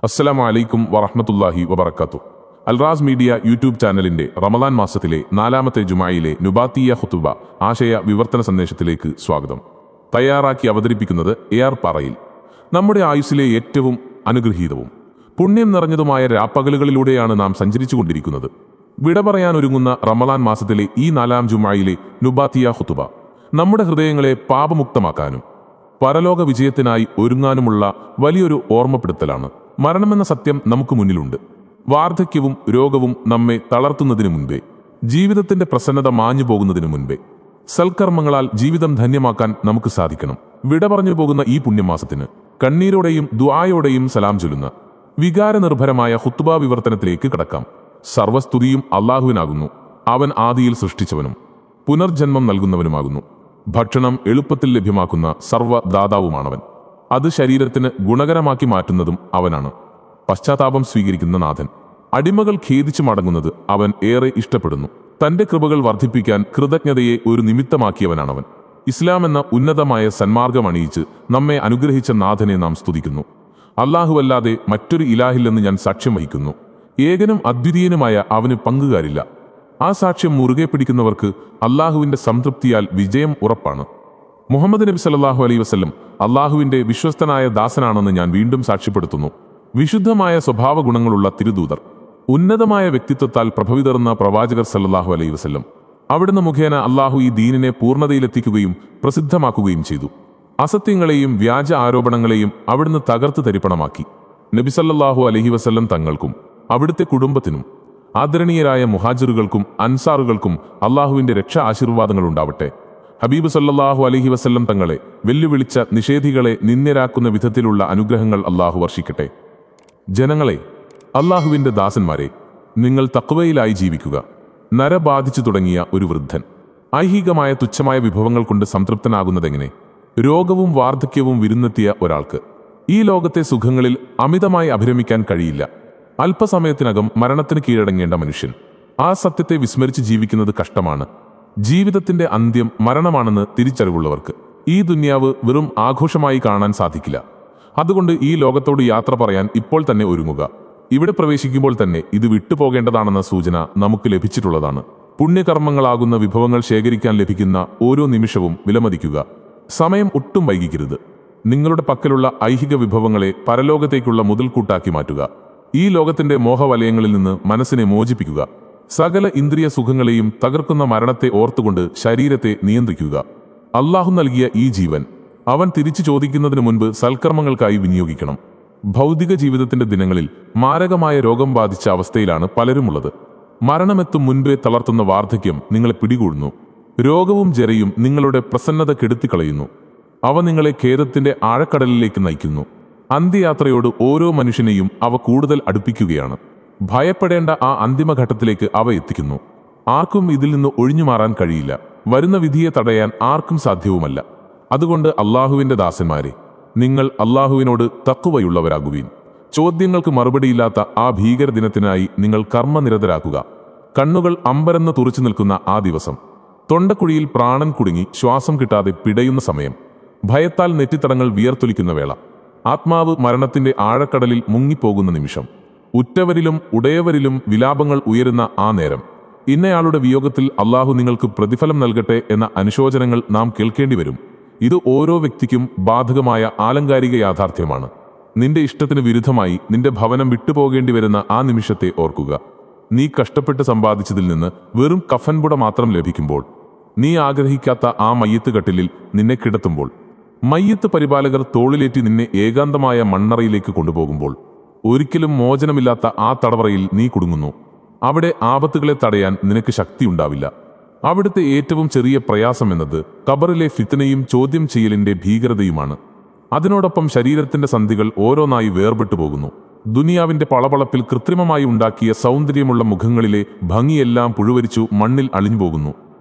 അസ്സലാമു അലൈക്കും വറഹ്മത്തുള്ളാഹി വബറകാതുഹു. അൽറാസ് മീഡിയ യൂട്യൂബ് ചാനലിന്റെ റമദാൻ മാസത്തിലെ 4-ാമത്തെ ജുമായിലെ നുബാത്തിയ ഖുതുബ ആശയ വിവർത്തന സന്ദേശത്തിലേക്ക് സ്വാഗതം. തയ്യാറാക്കി അവതരിപ്പിക്കുന്നത് AR പറയിൽ. നമ്മുടെ ആയുസ്സിലെ ഏറ്റവും അനുഗ്രഹീതവും പുണ്യം നിറഞ്ഞതുമായ രാപ്പകലുകളിലൂടെയാണ് നാം സഞ്ചരിച്ചുകൊണ്ടിരിക്കുന്നത്. വിട പറയാനൊരുങ്ങുന്ന റമദാൻ മാസത്തിലെ ഈ 4-ാം ജുമായിലെ നുബാത്തിയ ഖുതുബ നമ്മുടെ ഹൃദയങ്ങളെ പാപമുക്തമാക്കാനും പരലോക വിജയത്തിനായി ഒരുങ്ങാനുമുള്ള വലിയൊരു ഓർമ്മപ്പെടുത്തലാണ്. മരണമെന്ന സത്യം നമുക്ക് മുന്നിലുണ്ട്. വാർദ്ധക്യവും രോഗവും നമ്മെ തളർത്തുന്നതിനു മുൻപേ, ജീവിതത്തിന്റെ പ്രസന്നത മാഞ്ഞു പോകുന്നതിനു മുൻപേ സൽക്കർമ്മങ്ങളാൽ ജീവിതം ധന്യമാക്കാൻ നമുക്ക് സാധിക്കണം. വിട പറഞ്ഞു പോകുന്ന ഈ പുണ്യമാസത്തിന് കണ്ണീരോടെയും ദുആയോടെയും സലാം ചൊല്ലുന്ന വികാരനിർഭരമായ ഖുത്ബ വിവർത്തനത്തിലേക്ക് കടക്കാം. സർവസ്തുതിയും അല്ലാഹുവിനാകുന്നു. അവൻ ആദിയിൽ സൃഷ്ടിച്ചവനും പുനർജന്മം നൽകുന്നവനുമാകുന്നു. ഭക്ഷണം എളുപ്പത്തിൽ ലഭ്യമാക്കുന്ന സർവ്വദാതാവുമാണവൻ. അത് ശരീരത്തിന് ഗുണകരമാക്കി മാറ്റുന്നതും അവനാണ്. പശ്ചാത്താപം സ്വീകരിക്കുന്ന നാഥൻ. അടിമകൾ ഖേദിച്ചു മടങ്ങുന്നത് അവൻ ഏറെ ഇഷ്ടപ്പെടുന്നു. തന്റെ കൃപകൾ വർദ്ധിപ്പിക്കാൻ കൃതജ്ഞതയെ ഒരു നിമിത്തമാക്കിയവനാണവൻ. ഇസ്ലാം എന്ന ഉന്നതമായ സന്മാർഗമണിയിച്ച് നമ്മെ അനുഗ്രഹിച്ച നാഥനെ നാം സ്തുതിക്കുന്നു. അല്ലാഹുവല്ലാതെ മറ്റൊരു ഇലാഹില്ലെന്ന് ഞാൻ സാക്ഷ്യം വഹിക്കുന്നു. ഏകനും അദ്വിതീയനുമായ അവന് പങ്കുകാരില്ല. ആ സാക്ഷ്യം മുറുകെ പിടിക്കുന്നവർക്ക് അല്ലാഹുവിന്റെ സംതൃപ്തിയാൽ വിജയം ഉറപ്പാണ്. മുഹമ്മദ് നബി സല്ലല്ലാഹു അലൈഹി വസല്ലം അല്ലാഹുവിന്റെ വിശ്വസ്തനായ ദാസനാണെന്ന് ഞാൻ വീണ്ടും സാക്ഷ്യപ്പെടുത്തുന്നു. വിശുദ്ധമായ സ്വഭാവ ഗുണങ്ങളുള്ള തിരുദൂതർ, ഉന്നതമായ വ്യക്തിത്വത്താൽ പ്രഭവിതർന്ന പ്രവാചകർ സല്ലല്ലാഹു അലൈഹി വസല്ലം, അവിടുന്ന് മുഖേന അല്ലാഹു ഈ ദീനിനെ പൂർണ്ണതയിലെത്തിക്കുകയും പ്രസിദ്ധമാക്കുകയും ചെയ്തു. അസത്യങ്ങളെയും വ്യാജ ആരോപണങ്ങളെയും അവിടുന്ന് തകർത്ത് തരിപ്പണമാക്കി. നബി സല്ലല്ലാഹു അലൈഹി വസല്ലം തങ്ങൾക്കും അവിടുത്തെ കുടുംബത്തിനും ആദരണീയരായ മുഹാജിറുകൾക്കും അൻസാറുകൾക്കും അല്ലാഹുവിന്റെ രക്ഷാ ആശീർവാദങ്ങൾ ഉണ്ടാവട്ടെ. ഹബീബ് സല്ലല്ലാഹു അലൈഹി വസല്ലം തങ്ങളെ വെല്ലുവിളിച്ച നിഷേധികളെ നിന്ദ്യരാക്കുന്ന വിധത്തിലുള്ള അനുഗ്രഹങ്ങൾ അല്ലാഹു വർഷിക്കട്ടെ. ജനങ്ങളെ, അല്ലാഹുവിന്റെ ദാസന്മാരെ, നിങ്ങൾ തഖ്വയിലായി ജീവിക്കുക. നര ബാധിച്ചു തുടങ്ങിയ ഒരു വൃദ്ധൻ ഐഹികമായ തുച്ഛമായ വിഭവങ്ങൾ കൊണ്ട് സംതൃപ്തനാകുന്നതെങ്ങനെ? രോഗവും വാർദ്ധക്യവും വിരുന്നെത്തിയ ഒരാൾക്ക് ഈ ലോകത്തെ സുഖങ്ങളിൽ അമിതമായി അഭിരമിക്കാൻ കഴിയില്ല. അല്പസമയത്തിനകം മരണത്തിന് കീഴടങ്ങേണ്ട മനുഷ്യൻ ആ സത്യത്തെ വിസ്മരിച്ച് ജീവിക്കുന്നത് കഷ്ടമാണ്. ജീവിതത്തിന്റെ അന്ത്യം മരണമാണെന്ന് തിരിച്ചറിവുള്ളവർക്ക് ഈ ദുന്യാവ് വെറും ആഘോഷമായി കാണാൻ സാധിക്കില്ല. അതുകൊണ്ട് ഈ ലോകത്തോട് യാത്ര പറയാൻ ഇപ്പോൾ തന്നെ ഒരുങ്ങുക. ഇവിടെ പ്രവേശിക്കുമ്പോൾ തന്നെ ഇത് വിട്ടുപോകേണ്ടതാണെന്ന സൂചന നമുക്ക് ലഭിച്ചിട്ടുള്ളതാണ്. പുണ്യകർമ്മങ്ങളാകുന്ന വിഭവങ്ങൾ ശേഖരിക്കാൻ ലഭിക്കുന്ന ഓരോ നിമിഷവും വിലമതിക്കുക. സമയം ഒട്ടും വൈകിക്കരുത്. നിങ്ങളുടെ പക്കലുള്ള ഐഹിക വിഭവങ്ങളെ പരലോകത്തേക്കുള്ള മുതൽക്കൂട്ടാക്കി മാറ്റുക. ഈ ലോകത്തിന്റെ മോഹവലയങ്ങളിൽ നിന്ന് മനസ്സിനെ മോചിപ്പിക്കുക. സകല ഇന്ദ്രിയ സുഖങ്ങളെയും തകർക്കുന്ന മരണത്തെ ഓർത്തുകൊണ്ട് ശരീരത്തെ നിയന്ത്രിക്കുക. അല്ലാഹു നൽകിയ ഈ ജീവൻ അവൻ തിരിച്ചു ചോദിക്കുന്നതിന് മുൻപ് സൽക്കർമ്മങ്ങൾക്കായി വിനിയോഗിക്കണം. ഭൗതിക ജീവിതത്തിന്റെ ദിനങ്ങളിൽ മാരകമായ രോഗം ബാധിച്ച അവസ്ഥയിലാണ് പലരുമുള്ളത്. മരണമെത്തും മുൻപേ തളർത്തുന്ന വാർദ്ധക്യം നിങ്ങളെ പിടികൂടുന്നു. രോഗവും ജരയും നിങ്ങളുടെ പ്രസന്നത കെടുത്തിക്കളയുന്നു. അവ നിങ്ങളെ ഖേദത്തിന്റെ ആഴക്കടലിലേക്ക് നയിക്കുന്നു. അന്ത്യയാത്രയോട് ഓരോ മനുഷ്യനെയും അവ കൂടുതൽ അടുപ്പിക്കുകയാണ്. ഭയപ്പെടേണ്ട ആ അന്തിമഘട്ടത്തിലേക്ക് അവ എത്തിക്കുന്നു. ആർക്കും ഇതിൽ നിന്ന് ഒഴിഞ്ഞുമാറാൻ കഴിയില്ല. വരുന്ന വിധിയെ തടയാൻ ആർക്കും സാധ്യവുമല്ല. അതുകൊണ്ട് അല്ലാഹുവിന്റെ ദാസന്മാരെ, നിങ്ങൾ അല്ലാഹുവിനോട് തഖ്വയുള്ളവരാകുവീൻ. ചോദ്യങ്ങൾക്ക് മറുപടിയില്ലാത്ത ആ ഭീകരദിനത്തിനായി നിങ്ങൾ കർമ്മനിരതരാക്കുക. കണ്ണുകൾ അമ്പരന്ന് തുറച്ചു നിൽക്കുന്ന ആ ദിവസം, തൊണ്ടക്കുഴിയിൽ പ്രാണൻ കുടുങ്ങി ശ്വാസം കിട്ടാതെ പിടയുന്ന സമയം, ഭയത്താൽ നെറ്റിത്തടങ്ങൾ വിയർത്തൊലിക്കുന്ന വേള, ആത്മാവ് മരണത്തിന്റെ ആഴക്കടലിൽ മുങ്ങിപ്പോകുന്ന നിമിഷം, ഉറ്റവരിലും ഉടയവരിലും വിലാപങ്ങൾ ഉയരുന്ന ആ നേരം, ഇന്നയാളുടെ വിയോഗത്തിൽ അല്ലാഹു നിങ്ങൾക്ക് പ്രതിഫലം നൽകട്ടെ എന്ന അനുശോചനങ്ങൾ നാം കേൾക്കേണ്ടി വരും. ഇത് ഓരോ വ്യക്തിക്കും ബാധകമായ ആലങ്കാരിക യാഥാർത്ഥ്യമാണ്. നിന്റെ ഇഷ്ടത്തിന് വിരുദ്ധമായി നിന്റെ ഭവനം വിട്ടുപോകേണ്ടി വരുന്ന ആ നിമിഷത്തെ ഓർക്കുക. നീ കഷ്ടപ്പെട്ട് സമ്പാദിച്ചതിൽ നിന്ന് വെറും കഫൻപുട മാത്രം ലഭിക്കുമ്പോൾ, നീ ആഗ്രഹിക്കാത്ത ആ മയ്യത്ത് കട്ടിലിൽ നിന്നെ കിടത്തുമ്പോൾ, മയ്യത്ത് പരിപാലകർ തോളിലേറ്റി നിന്നെ ഏകാന്തമായ മണ്ണറയിലേക്ക് കൊണ്ടുപോകുമ്പോൾ, ഒരിക്കലും മോചനമില്ലാത്ത ആ തടവറയിൽ നീ കുടുങ്ങുന്നു. അവിടെ ആപത്തുകളെ തടയാൻ നിനക്ക് ശക്തിയുണ്ടാവില്ല. അവിടുത്തെ ഏറ്റവും ചെറിയ പ്രയാസം എന്നത് ഖബറിലെ ഫിത്നയും ചോദ്യം ചെയ്യലിന്റെ ഭീകരതയുമാണ്. അതിനോടൊപ്പം ശരീരത്തിന്റെ സന്ധികൾ ഓരോന്നായി വേർപെട്ടു പോകുന്നു. ദുനിയാവിന്റെ പളപളപ്പിൽ കൃത്രിമമായി ഉണ്ടാക്കിയ സൗന്ദര്യമുള്ള മുഖങ്ങളിലെ ഭംഗിയെല്ലാം പുഴുവരിച്ചു മണ്ണിൽ അളിഞ്ഞു പോകുന്നു.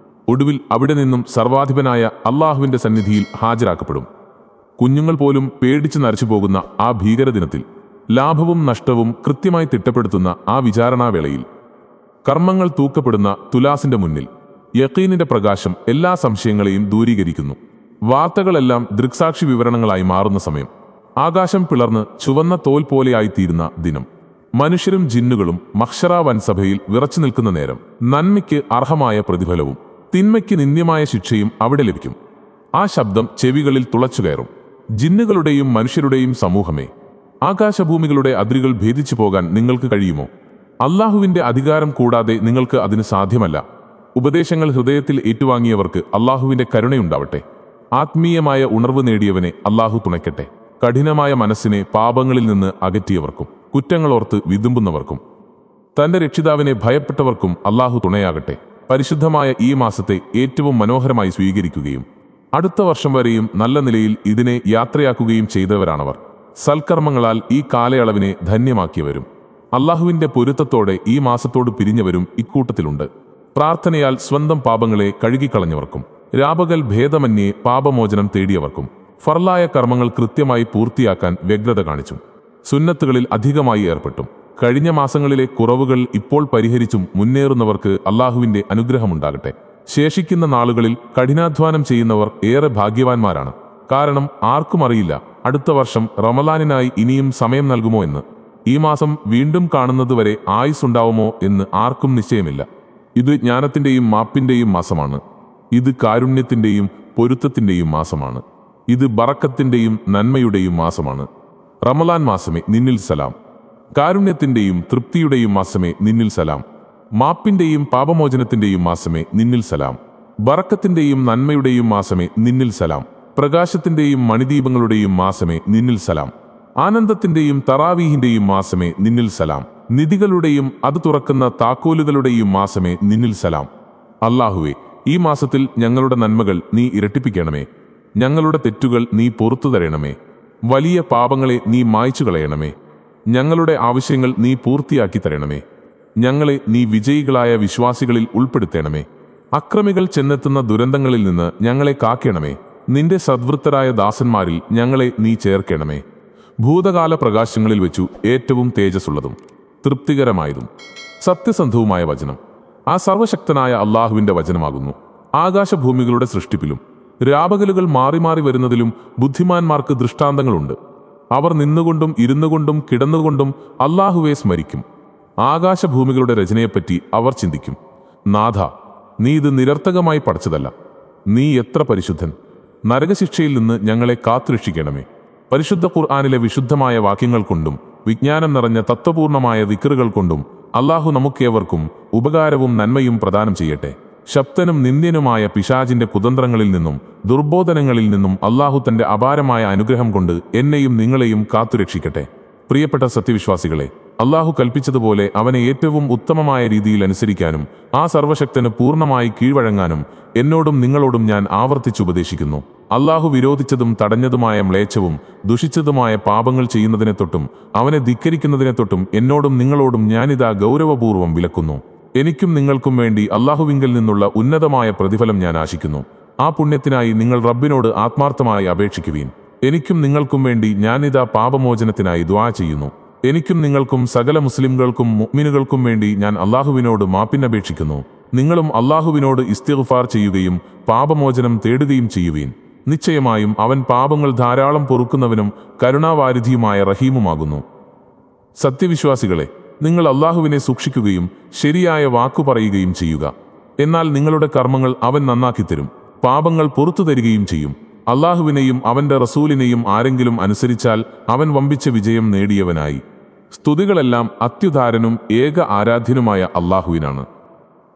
ഒടുവിൽ അവിടെ നിന്നും സർവാധിപനായ അല്ലാഹുവിന്റെ സന്നിധിയിൽ ഹാജരാക്കപ്പെടും. കുഞ്ഞുങ്ങൾ പോലും പേടിച്ചു നരച്ചു പോകുന്ന ആ ഭീകരദിനത്തിൽ, ലാഭവും നഷ്ടവും കൃത്യമായി തിട്ടപ്പെടുത്തുന്ന ആ വിചാരണാവേളയിൽ, കർമ്മങ്ങൾ തൂക്കപ്പെടുന്ന തുലാസിന്റെ മുന്നിൽ യഖീനിന്റെ പ്രകാശം എല്ലാ സംശയങ്ങളെയും ദൂരീകരിക്കുന്നു. വാർത്തകളെല്ലാം ദൃക്സാക്ഷി വിവരണങ്ങളായി മാറുന്ന സമയം, ആകാശം പിളർന്ന് ചുവന്ന തോൽ പോലെയായിത്തീരുന്ന ദിനം. മനുഷ്യരും ജിന്നുകളും മഹ്ശറ വൻസഭയിൽ വിറച്ചു നിൽക്കുന്ന നേരം. നന്മയ്ക്ക് അർഹമായ പ്രതിഫലവും തിന്മയ്ക്ക് നിന്ദ്യമായ ശിക്ഷയും അവിടെ ലഭിക്കും. ആ ശബ്ദം ചെവികളിൽ തുളച്ചുകയറും. ജിന്നുകളുടെയും മനുഷ്യരുടെയും സമൂഹമേ, ആകാശഭൂമികളുടെ അതിരുകൾ ഭേദിച്ചു പോകാൻ നിങ്ങൾക്ക് കഴിയുമോ? അള്ളാഹുവിന്റെ അധികാരം കൂടാതെ നിങ്ങൾക്ക് അതിന് സാധ്യമല്ല. ഉപദേശങ്ങൾ ഹൃദയത്തിൽ ഏറ്റുവാങ്ങിയവർക്ക് അള്ളാഹുവിന്റെ കരുണയുണ്ടാവട്ടെ. ആത്മീയമായ ഉണർവ് നേടിയവനെ അള്ളാഹു തുണയ്ക്കട്ടെ. കഠിനമായ മനസ്സിനെ പാപങ്ങളിൽ നിന്ന് അകറ്റിയവർക്കും കുറ്റങ്ങളോർത്ത് വിതുമ്പുന്നവർക്കും തന്റെ രക്ഷിതാവിനെ ഭയപ്പെട്ടവർക്കും അള്ളാഹു തുണയാകട്ടെ. പരിശുദ്ധമായ ഈ മാസത്തെ ഏറ്റവും മനോഹരമായി സ്വീകരിക്കുകയും അടുത്ത വർഷം വരെയും നല്ല നിലയിൽ ഇതിനെ യാത്രയാക്കുകയും ചെയ്തവരാണവർ. സൽക്കർമ്മങ്ങളാൽ ഈ കാലയളവിനെ ധന്യമാക്കിയവരും അള്ളാഹുവിന്റെ പൊരുത്തത്തോടെ ഈ മാസത്തോട് പിരിഞ്ഞവരും ഇക്കൂട്ടത്തിലുണ്ട്. പ്രാർത്ഥനയാൽ സ്വന്തം പാപങ്ങളെ കഴുകിക്കളഞ്ഞവർക്കും രാപകൽ ഭേദമന്യേ പാപമോചനം തേടിയവർക്കും ഫർലായ കർമ്മങ്ങൾ കൃത്യമായി പൂർത്തിയാക്കാൻ വ്യഗ്രത കാണിച്ചും സുന്നത്തുകളിൽ അധികമായി ഏർപ്പെട്ടും കഴിഞ്ഞ മാസങ്ങളിലെ കുറവുകൾ ഇപ്പോൾ പരിഹരിച്ചും മുന്നേറുന്നവർക്ക് അള്ളാഹുവിന്റെ അനുഗ്രഹമുണ്ടാകട്ടെ. ശേഷിക്കുന്ന നാളുകളിൽ കഠിനാധ്വാനം ചെയ്യുന്നവർ ഏറെ ഭാഗ്യവാന്മാരാണ്. കാരണം ആർക്കും അറിയില്ല അടുത്ത വർഷം റമലാനിനായി ഇനിയും സമയം നൽകുമോ എന്ന്. ഈ മാസം വീണ്ടും കാണുന്നതുവരെ ആയുസ്സുണ്ടാവുമോ എന്ന് ആർക്കും നിശ്ചയമില്ല. ഇത് ജ്ഞാനത്തിന്റെയും മാപ്പിന്റെയും മാസമാണ്. ഇത് കാരുണ്യത്തിന്റെയും പൊരുത്തത്തിന്റെയും മാസമാണ്. ഇത് ബറക്കത്തിന്റെയും നന്മയുടെയും മാസമാണ്. റമലാൻ മാസമേ നിന്നിൽ സലാം. കാരുണ്യത്തിന്റെയും തൃപ്തിയുടെയും മാസമേ നിന്നിൽ സലാം. മാപ്പിന്റെയും പാപമോചനത്തിന്റെയും മാസമേ നിന്നിൽ സലാം. ബറക്കത്തിന്റെയും നന്മയുടെയും മാസമേ നിന്നിൽ സലാം. പ്രകാശത്തിന്റെയും മണിദീപങ്ങളുടെയും മാസമേ നിന്നിൽ സലാം. ആനന്ദത്തിന്റെയും തറാവീഹിന്റെയും മാസമേ നിന്നിൽ സലാം. നിധികളുടെയും അത് തുറക്കുന്ന താക്കോലുകളുടെയും മാസമേ നിന്നിൽ സലാം. അല്ലാഹുവേ, ഈ മാസത്തിൽ ഞങ്ങളുടെ നന്മകൾ നീ ഇരട്ടിപ്പിക്കണമേ. ഞങ്ങളുടെ തെറ്റുകൾ നീ പൊറത്തു തരണമേ. വലിയ പാപങ്ങളെ നീ മായ്ച്ചു കളയണമേ. ഞങ്ങളുടെ ആവശ്യങ്ങൾ നീ പൂർത്തിയാക്കി തരണമേ. ഞങ്ങളെ നീ വിജയികളായ വിശ്വാസികളിൽ ഉൾപ്പെടുത്തണമേ. അക്രമികൾ ചെന്നെത്തുന്ന ദുരന്തങ്ങളിൽ നിന്ന് ഞങ്ങളെ കാക്കണമേ. നിന്റെ സദ്വൃത്തരായ ദാസന്മാരിൽ ഞങ്ങളെ നീ ചേർക്കണമേ. ഭൂതകാല പ്രകാശങ്ങളിൽ വെച്ചു ഏറ്റവും തേജസ്സുള്ളതും തൃപ്തികരമായതും സത്യസന്ധവുമായ വചനം ആ സർവശക്തനായ അള്ളാഹുവിന്റെ വചനമാകുന്നു. ആകാശഭൂമികളുടെ സൃഷ്ടിപ്പിലും രാപകലുകൾ മാറി മാറി വരുന്നതിലും ബുദ്ധിമാന്മാർക്ക് ദൃഷ്ടാന്തങ്ങളുണ്ട്. അവർ നിന്നുകൊണ്ടും ഇരുന്നുകൊണ്ടും കിടന്നുകൊണ്ടും അള്ളാഹുവെ സ്മരിക്കും. ആകാശഭൂമികളുടെ രചനയെപ്പറ്റി അവർ ചിന്തിക്കും. നാഥ, നീ ഇത് നിരർത്ഥകമായി പഠിച്ചതല്ല. നീ എത്ര പരിശുദ്ധൻ. നരകശിക്ഷയിൽ നിന്ന് ഞങ്ങളെ കാത്തുരക്ഷിക്കണമേ. പരിശുദ്ധ ഖുർആനിലെ വിശുദ്ധമായ വാക്യങ്ങൾ കൊണ്ടും വിജ്ഞാനം നിറഞ്ഞ തത്വപൂർണമായ ദിക്റുകൾ കൊണ്ടും അള്ളാഹു നമുക്കേവർക്കും ഉപകാരവും നന്മയും പ്രദാനം ചെയ്യട്ടെ. ശബ്ദനും നിന്ദ്യനുമായ പിശാചിന്റെ കുതന്ത്രങ്ങളിൽ നിന്നും ദുർബോധനങ്ങളിൽ നിന്നും അള്ളാഹു തന്റെ അപാരമായ അനുഗ്രഹം കൊണ്ട് എന്നെയും നിങ്ങളെയും കാത്തുരക്ഷിക്കട്ടെ. പ്രിയപ്പെട്ട സത്യവിശ്വാസികളെ, അള്ളാഹു കൽപ്പിച്ചതുപോലെ അവനെ ഏറ്റവും ഉത്തമമായ രീതിയിൽ അനുസരിക്കാനും ആ സർവശക്തന് പൂർണ്ണമായി കീഴ്വഴങ്ങാനും എന്നോടും നിങ്ങളോടും ഞാൻ ആവർത്തിച്ചുപദേശിക്കുന്നു. അള്ളാഹു വിരോധിച്ചതും തടഞ്ഞതുമായ മ്ലേച്ഛവും ദുഷിച്ചതുമായ പാപങ്ങൾ ചെയ്യുന്നതിനെ തൊട്ടും അവനെ ധിക്കരിക്കുന്നതിനെ തൊട്ടും എന്നോടും നിങ്ങളോടും ഞാനിതാ ഗൗരവപൂർവ്വം വിലക്കുന്നു. എനിക്കും നിങ്ങൾക്കും വേണ്ടി അള്ളാഹുവിങ്കിൽ നിന്നുള്ള ഉന്നതമായ പ്രതിഫലം ഞാൻ ആശിക്കുന്നു. ആ പുണ്യത്തിനായി നിങ്ങൾ റബ്ബിനോട് ആത്മാർത്ഥമായി അപേക്ഷിക്കുവീൻ. എനിക്കും നിങ്ങൾക്കും വേണ്ടി ഞാനിതാ പാപമോചനത്തിനായി ദുആ ചെയ്യുന്നു. എനിക്കും നിങ്ങൾക്കും സകല മുസ്ലിംകൾക്കും മുഅ്മിനുകൾക്കും വേണ്ടി ഞാൻ അള്ളാഹുവിനോട് മാപ്പിനപേക്ഷിക്കുന്നു. നിങ്ങളും അള്ളാഹുവിനോട് ഇസ്തിഗ്ഫാർ ചെയ്യുകയും പാപമോചനം തേടുകയും ചെയ്യുവീൻ. നിശ്ചയമായും അവൻ പാപങ്ങൾ ധാരാളം പൊറുക്കുന്നവനും കരുണാവാരിധിയുമായ റഹീമുമാകുന്നു. സത്യവിശ്വാസികളെ, നിങ്ങൾ അള്ളാഹുവിനെ സൂക്ഷിക്കുകയും ശരിയായ വാക്കു പറയുകയും ചെയ്യുക. എന്നാൽ നിങ്ങളുടെ കർമ്മങ്ങൾ അവൻ നന്നാക്കിത്തരും. പാപങ്ങൾ പുറത്തു തരികയും ചെയ്യും. അള്ളാഹുവിനെയും അവന്റെ റസൂലിനെയും ആരെങ്കിലും അനുസരിച്ചാൽ അവൻ വമ്പിച്ച വിജയം നേടിയവനായി. സ്തുതികളെല്ലാം അത്യുദാരനും ഏക ആരാധ്യനുമായ അള്ളാഹുവിനാണ്.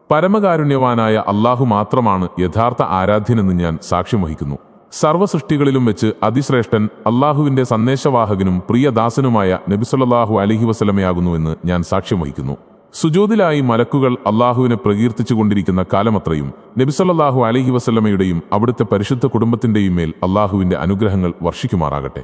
പരമകാരുണ്യവാനായ അള്ളാഹു മാത്രമാണ് യഥാർത്ഥ ആരാധ്യനെന്ന് ഞാൻ സാക്ഷ്യം വഹിക്കുന്നു. സർവ്വസൃഷ്ടികളിലും വെച്ച് അതിശ്രേഷ്ഠൻ അള്ളാഹുവിന്റെ സന്ദേശവാഹകനും പ്രിയദാസനുമായ നബി സല്ലല്ലാഹു അലൈഹി വസല്ലമയാകുന്നുവെന്ന് ഞാൻ സാക്ഷ്യം വഹിക്കുന്നു. സുജൂദിലായി മലക്കുകൾ അള്ളാഹുവിനെ പ്രകീർത്തിച്ചുകൊണ്ടിരിക്കുന്ന കാലമത്രയും നബി സല്ലല്ലാഹു അലൈഹി വസല്ലമയുടെയും അവിടുത്തെ പരിശുദ്ധ കുടുംബത്തിന്റെയും മേൽ അള്ളാഹുവിന്റെ അനുഗ്രഹങ്ങൾ വർഷിക്കുമാറാകട്ടെ.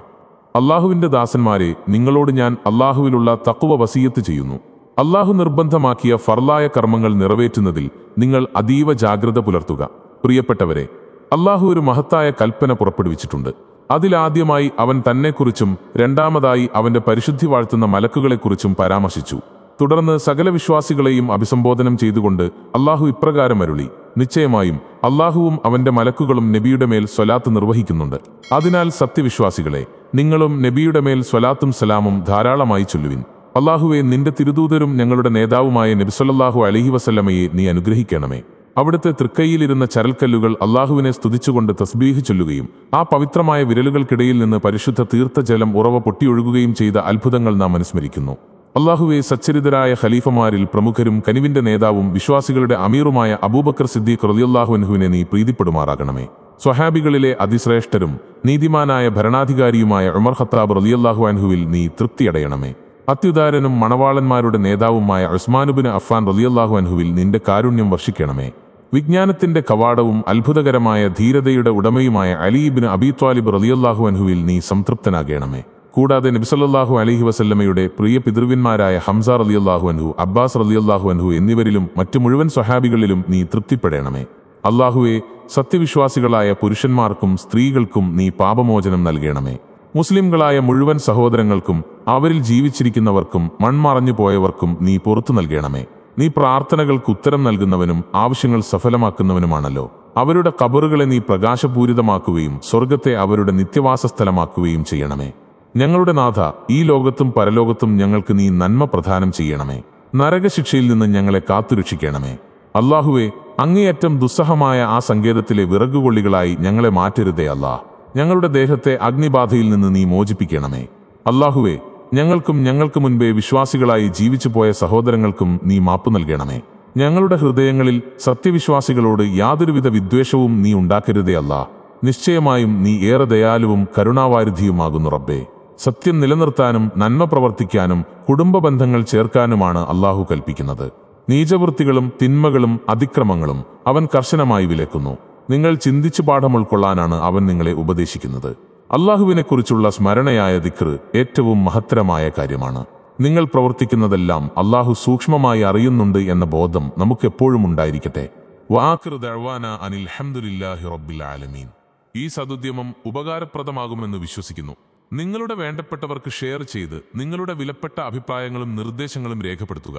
അള്ളാഹുവിന്റെ ദാസന്മാരെ, നിങ്ങളോട് ഞാൻ അള്ളാഹുവിലുള്ള തഖ്വ വസിയത്ത് ചെയ്യുന്നു. അള്ളാഹു നിർബന്ധമാക്കിയ ഫർലായ കർമ്മങ്ങൾ നിറവേറ്റുന്നതിൽ നിങ്ങൾ അതീവ ജാഗ്രത പുലർത്തുക. പ്രിയപ്പെട്ടവരെ, അള്ളാഹു ഒരു മഹത്തായ കൽപ്പന പുറപ്പെടുവിച്ചിട്ടുണ്ട്. അതിലാദ്യമായി അവൻ തന്നെക്കുറിച്ചും രണ്ടാമതായി അവന്റെ പരിശുദ്ധി വാഴ്ത്തുന്ന മലക്കുകളെക്കുറിച്ചും പരാമർശിച്ചു. തുടർന്ന് സകല വിശ്വാസികളെയും അഭിസംബോധനം ചെയ്തുകൊണ്ട് അള്ളാഹു ഇപ്രകാരം അരുളി: നിശ്ചയമായും അള്ളാഹുവും അവന്റെ മലക്കുകളും നബിയുടെ മേൽ സ്വലാത്ത് നിർവഹിക്കുന്നുണ്ട്. അതിനാൽ സത്യവിശ്വാസികളെ, നിങ്ങളും നബിയുടെ മേൽ സ്വലാത്തും സലാമും ധാരാളമായി ചൊല്ലുവിൻ. അള്ളാഹുവെ, നിന്റെ തിരുദൂതരും ഞങ്ങളുടെ നേതാവുമായ നബി സല്ലല്ലാഹു അലൈഹി വസല്ലമയെ നീ അനുഗ്രഹിക്കണമേ. അവിടുത്തെ തൃക്കൈയിലിരുന്ന ചരൽക്കല്ലുകൾ അള്ളാഹുവിനെ സ്തുതിച്ചുകൊണ്ട് തസ്ബീഹ് ചൊല്ലുകയും ആ പവിത്രമായ വിരലുകൾക്കിടയിൽ നിന്ന് പരിശുദ്ധ തീർത്ഥജലം ഉറവ പൊട്ടിയൊഴുകുകയും ചെയ്ത അത്ഭുതങ്ങൾ നാം അനുസ്മരിക്കുന്നു. അള്ളാഹുവെ, സച്ചരിതരായ ഖലീഫമാരിൽ പ്രമുഖരും കനിവിന്റെ നേതാവും വിശ്വാസികളുടെ അമീറുമായ അബൂബക്കർ സിദ്ദീഖ് റളിയല്ലാഹു അൻഹുവിനെ നീ പ്രീതിപ്പെടുമാറാകണമേ. സ്വഹാബികളിലെ അതിശ്രേഷ്ഠരും നീതിമാനായ ഭരണാധികാരിയുമായ ഉമർ ഖത്താബ് റളിയല്ലാഹു അൻഹുവിൽ നീ തൃപ്തിയടയണമേ. അത്യുദാരനും മണവാളന്മാരുടെ നേതാവുമായ ഉസ്മാനുബിന് അഫ്ഫാൻ റളിയല്ലാഹു അൻഹുവിൽ നിന്റെ കാരുണ്യം വർഷിക്കണമേ. വിജ്ഞാനത്തിന്റെ കവാടവും അത്ഭുതകരമായ ധീരതയുടെ ഉടമയുമായ അലി ഇബ്നു അബീ ത്വാലിബ് റളിയല്ലാഹു അൻഹുവിൽ നീ സംതൃപ്തനാകണമേ. കൂടാതെ നബി സല്ലല്ലാഹു അലൈഹി വസല്ലമയുടെ പ്രിയ പിതൃവ്യന്മാരായ ഹംസ റളിയല്ലാഹു അൻഹു, അബ്ബാസ് റളിയല്ലാഹു അൻഹു എന്നിവരിലും മറ്റു മുഴുവൻ സ്വഹാബികളിലും നീ തൃപ്തിപ്പെടണമേ. അല്ലാഹുവേ, സത്യവിശ്വാസികളായ പുരുഷന്മാർക്കും സ്ത്രീകൾക്കും നീ പാപമോചനം നൽകണമേ. മുസ്ലിംകളായ മുഴുവൻ സഹോദരങ്ങൾക്കും അവരിൽ ജീവിച്ചിരിക്കുന്നവർക്കും മൺമറഞ്ഞു പോയവർക്കും നീ പുറത്തു നൽകണമേ. നീ പ്രാർത്ഥനകൾക്ക് ഉത്തരം നൽകുന്നവനും ആവശ്യങ്ങൾ സഫലമാക്കുന്നവനുമാണല്ലോ. അവരുടെ ഖബറുകളെ നീ പ്രകാശപൂരിതമാക്കുകയും സ്വർഗത്തെ അവരുടെ നിത്യവാസ സ്ഥലമാക്കുകയും ചെയ്യണമേ. ഞങ്ങളുടെ നാഥ, ഈ ലോകത്തും പരലോകത്തും ഞങ്ങൾക്ക് നീ നന്മ പ്രദാനം ചെയ്യണമേ. നരകശിക്ഷയിൽ നിന്ന് ഞങ്ങളെ കാത്തുരക്ഷിക്കണമേ. അല്ലാഹുവേ, അങ്ങേയറ്റം ദുസ്സഹമായ ആ സങ്കേതത്തിലെ വിറകുകൊള്ളികളായി ഞങ്ങളെ മാറ്റരുതേ അല്ലാ. ഞങ്ങളുടെ ദേഹത്തെ അഗ്നിബാധയിൽ നിന്ന് നീ മോചിപ്പിക്കണമേ. അല്ലാഹുവേ, ഞങ്ങൾക്കും ഞങ്ങൾക്ക് മുൻപേ വിശ്വാസികളായി ജീവിച്ചു പോയ സഹോദരങ്ങൾക്കും നീ മാപ്പു നൽകണമേ. ഞങ്ങളുടെ ഹൃദയങ്ങളിൽ സത്യവിശ്വാസികളോട് യാതൊരുവിധ വിദ്വേഷവും നീ ഉണ്ടാക്കരുതേ അല്ലാ. നിശ്ചയമായും നീ ഏറെ ദയാലുവും കരുണാവാരിധിയുമാകുന്നു റബ്ബേ. സത്യം നിലനിർത്താനും നന്മ പ്രവർത്തിക്കാനും കുടുംബ ബന്ധങ്ങൾ ചേർക്കാനുമാണ് അല്ലാഹു കൽപ്പിക്കുന്നത്. നീചവൃത്തികളും തിന്മകളും അതിക്രമങ്ങളും അവൻ കർശനമായി വിലക്കുന്നു. നിങ്ങൾ ചിന്തിച്ചു പാഠം ഉൾക്കൊള്ളാനാണ് അവൻ നിങ്ങളെ ഉപദേശിക്കുന്നത്. അല്ലാഹുവിനെക്കുറിച്ചുള്ള സ്മരണയായ ദിക്ർ ഏറ്റവും മഹത്തരമായ കാര്യമാണ്. നിങ്ങൾ പ്രവർത്തിക്കുന്നതെല്ലാം അല്ലാഹു സൂക്ഷ്മമായി അറിയുന്നുണ്ട് എന്ന ബോധം നമുക്കെപ്പോഴും ഉണ്ടായിരിക്കട്ടെ. വആഖിറു ദഅ്വാനാ അനിൽ ഹംദുലില്ലാഹി റബ്ബിൽ ആലമീൻ. ഈ സദുദ്യമം ഉപകാരപ്രദമാകുമെന്ന് വിശ്വസിക്കുന്നു. നിങ്ങളുടെ വേണ്ടപ്പെട്ടവർക്ക് ഷെയർ ചെയ്ത് നിങ്ങളുടെ വിലപ്പെട്ട അഭിപ്രായങ്ങളും നിർദ്ദേശങ്ങളും രേഖപ്പെടുത്തുക.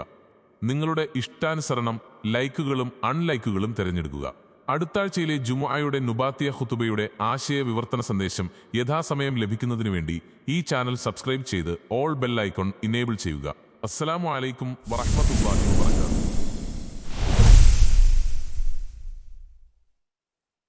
നിങ്ങളുടെ ഇഷ്ടാനുസരണം ലൈക്കുകളും അൺലൈക്കുകളും തിരഞ്ഞെടുക്കുക. അടുത്താഴ്ചയിലെ ജുമുഅയുടെ നുബാത്തിയ ഖുതുബയുടെ ആശയ വിവർത്തന സന്ദേശം യഥാസമയം ലഭിക്കുന്നതിനു വേണ്ടി ഈ ചാനൽ സബ്സ്ക്രൈബ് ചെയ്ത് ഓൾ ബെൽ ഐക്കൺ ഇനേബിൾ ചെയ്യുക. അസ്സലാമു അലൈക്കും വറഹ്മത്തുള്ളാഹി വബറകാതുഹു.